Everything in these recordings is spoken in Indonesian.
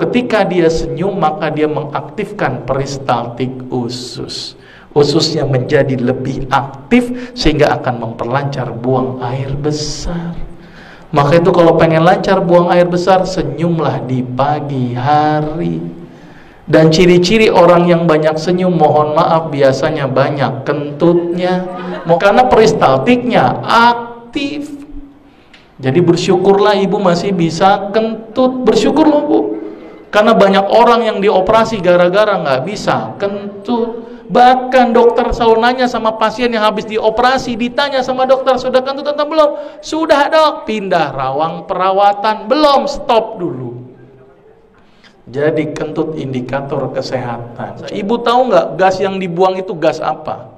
Ketika dia senyum, maka dia mengaktifkan peristaltik usus. Ususnya menjadi lebih aktif sehingga akan memperlancar buang air besar. Maka itu kalau pengen lancar buang air besar, senyumlah di pagi hari. Dan ciri-ciri orang yang banyak senyum, mohon maaf, biasanya banyak kentutnya. Karena peristaltiknya aktif. Jadi bersyukurlah ibu masih bisa kentut. Bersyukurlah bu. Karena banyak orang yang dioperasi gara-gara nggak bisa kentut. Bahkan dokter selalu nanya sama pasien yang habis dioperasi, ditanya sama dokter, sudah kentut atau belum? Sudah dok. Pindah rawang perawatan, belum, stop dulu. Jadi kentut indikator kesehatan. Ibu tahu nggak gas yang dibuang itu gas apa?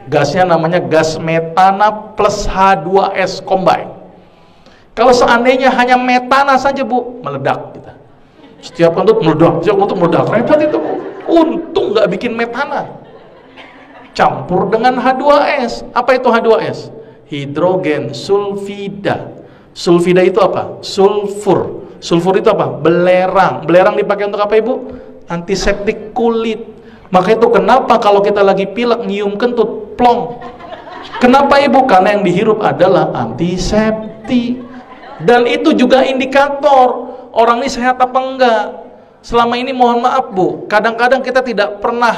Gasnya namanya gas metana plus H2S combine. Kalau seandainya hanya metana saja bu, meledak kita. Setiap kentut meledak, setiap kentut meledak, repot itu bu. Untung nggak bikin metana. Campur dengan H2S. Apa itu H2S? Hidrogen sulfida. Sulfida itu apa? Sulfur. Sulfur itu apa? Belerang. Belerang dipakai untuk apa ibu? Antiseptik kulit. Maka itu kenapa kalau kita lagi pilek nyium kentut, plong. Kenapa ibu? Karena yang dihirup adalah antiseptik. Dan itu juga indikator orang ini sehat apa enggak. Selama ini mohon maaf bu, kadang-kadang kita tidak pernah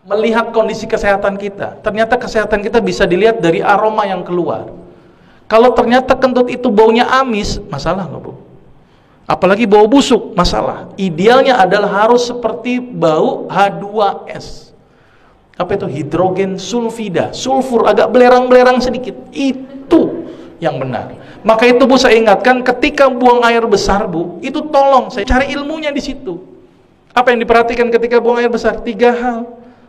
melihat kondisi kesehatan kita. Ternyata kesehatan kita bisa dilihat dari aroma yang keluar. Kalau ternyata kentut itu baunya amis, masalah nggak bu? Apalagi bau busuk, masalah. Idealnya adalah harus seperti bau H2S. Apa itu? Hidrogen sulfida. Sulfur agak belerang-belerang sedikit. Itu yang benar. Maka itu bu, saya ingatkan ketika buang air besar bu, itu tolong saya cari ilmunya di situ. Apa yang diperhatikan ketika buang air besar? 3 hal.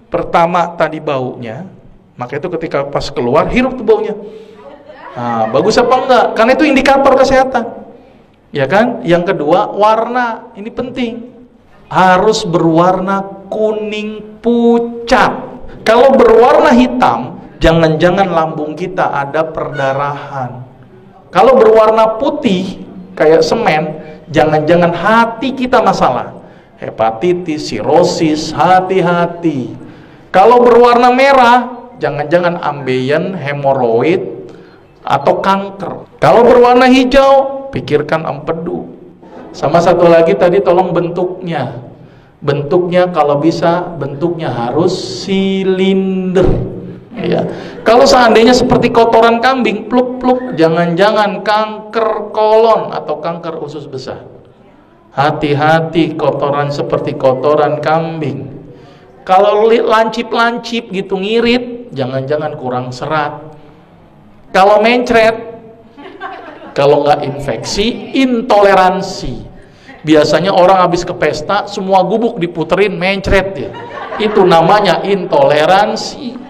Pertama tadi baunya. Maka itu ketika pas keluar hirup tuh baunya. Nah, bagus apa enggak? Karena itu indikator kesehatan. Ya kan? Yang kedua, warna. Ini penting. Harus berwarna kuning pucat. Kalau berwarna hitam, jangan-jangan lambung kita ada perdarahan. Kalau berwarna putih kayak semen, jangan-jangan hati kita masalah. Hepatitis, sirosis, hati-hati. Kalau berwarna merah, jangan-jangan ambeien, hemoroid, atau kanker. Kalau berwarna hijau, pikirkan empedu. Sama satu lagi tadi tolong bentuknya. Bentuknya kalau bisa, bentuknya harus silinder. Ya. Kalau seandainya seperti kotoran kambing, pluk-pluk, jangan-jangan kanker kolon atau kanker usus besar. Hati-hati kotoran seperti kotoran kambing. Kalau lancip-lancip gitu ngirit, jangan-jangan kurang serat. Kalau mencret, kalau nggak infeksi, intoleransi. Biasanya orang habis ke pesta, semua gubuk diputerin, mencret ya. Itu namanya intoleransi.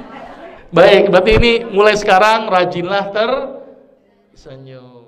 Baik, berarti ini mulai sekarang rajinlah tersenyum.